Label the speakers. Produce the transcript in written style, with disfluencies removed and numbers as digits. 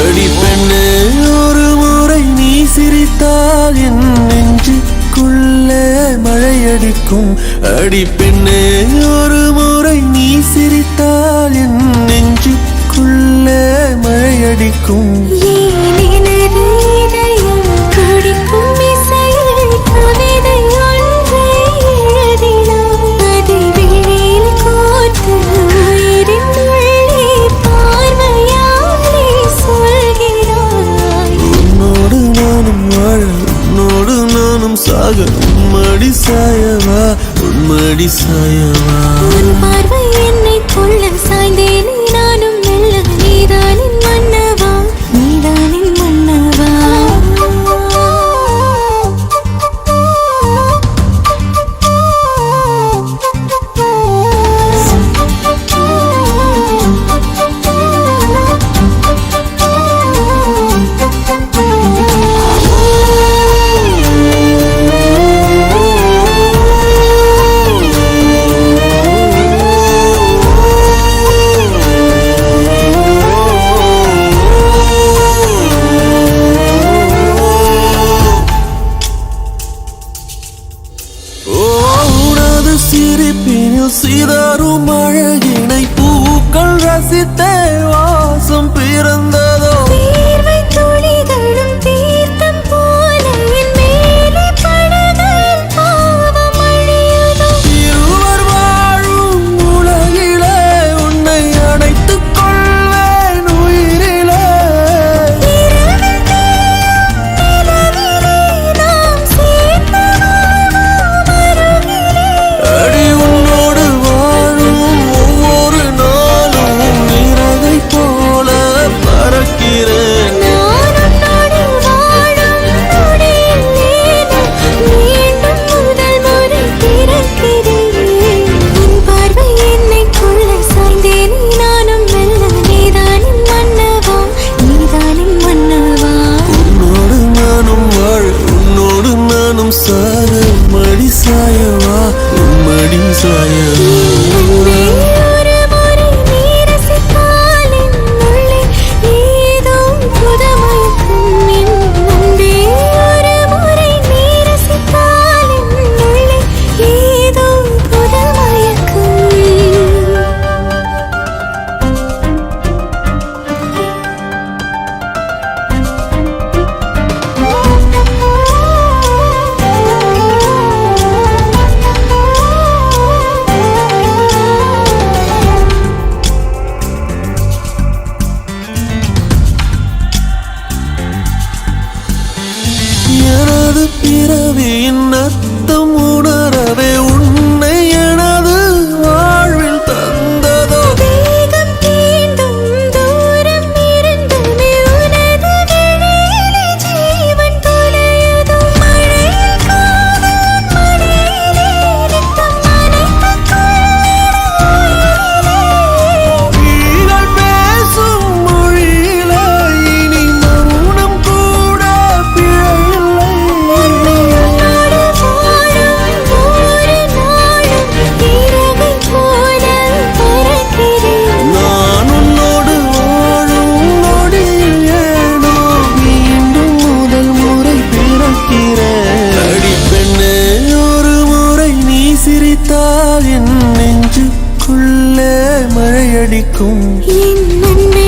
Speaker 1: அடி பெண்ணே ஒரு முறை நீ சிரித்தால் என் நெஞ்சுக்குள்ளே மழையடிக்கும். அடி பெண்ணே ஒரு முறை நீ சிரித்தால் என் நெஞ்சுக்குள்ளே மழையடிக்கும். சாக உன்மடி சாயவா உன்மடி சாயவா.
Speaker 2: உன் பார்வை என்னை கொள்ள சாய்ந்தேனே நானும் மெல்ல. நீதானின் மன்னவா நீதானின் மன்னவா.
Speaker 1: சிரிப்பினில் சிதறும் அழகினை பூக்கள் ரசித்தே வாசம் பிறந்ததோ.
Speaker 2: தீர்வை துளிகளும் தீர்த்தம் போல என் மேலே படுகையில் பாவம் அழியுதோ.
Speaker 1: இருவர் வாழும் உலகிலே உன்னை அணைத்துக் கொள்வேன் உயிரிலே.
Speaker 2: இரவில் தேயும் நிலவிலே நாம் சேர்ந்து வாழ்வோம் அருகிலே.
Speaker 1: அடி உன்னோடு வாழும் ஒவ்வொரு நாளும் இறகை போல பறக்கிறேன்.
Speaker 2: நான் உன்னோடு வாழும் நொடியில் மீண்டும் முதல் முறை பிறக்கிறேன். உன் பார்வை என்னை கொள்ள சாய்ந்தேனே நானும் மெல்ல. நீதானின் மன்னவா நீதானின் மன்னவா.
Speaker 1: உன்னோடு நானும் வாழ உன்னோடு நானும் சாக மடி சாயவா உன்மடி சாயவா.
Speaker 2: அன்பே ஒரு முறை நீ ரசித்தால் என் உள்ளே ஏதோ புதுமயக்கம். என் அன்பே ஒரு முறை நீ ரசித்தால் என் உள்ளே ஏதோ புதுமயக்கம்.
Speaker 1: எனது பிறவியின் அர்த்தம் உணரவே உன்னை எனது வாழ்வில் தந்ததோ.
Speaker 2: வேகம் தீண்டும் தூரம் இருந்துமே உனது விழியிலே ஜீவன் தொலையுதோ. மழையில் காதல் மழையிலே நித்தம் நனைத்துக் கொள்ளிட உயிரிலே.
Speaker 1: நீகள் பேசும் மொழியிலே இனி மௌனம் கூட பிழையில்லை.
Speaker 2: உன்னோடு வாழும் ஒவ்வொரு நாளும் இறகை போல பறக்கிறேன்.
Speaker 1: நான் உன்னோடு வாழும் நொடியில் ஏனோ மீண்டும் முதல் முறை பிறக்கிறேன். அடி பெண்ணே ஒரு முறை நீ சிரித்தால் என் நெஞ்சுக்குள்ளே மழையடிக்கும்.
Speaker 2: என் அன்பே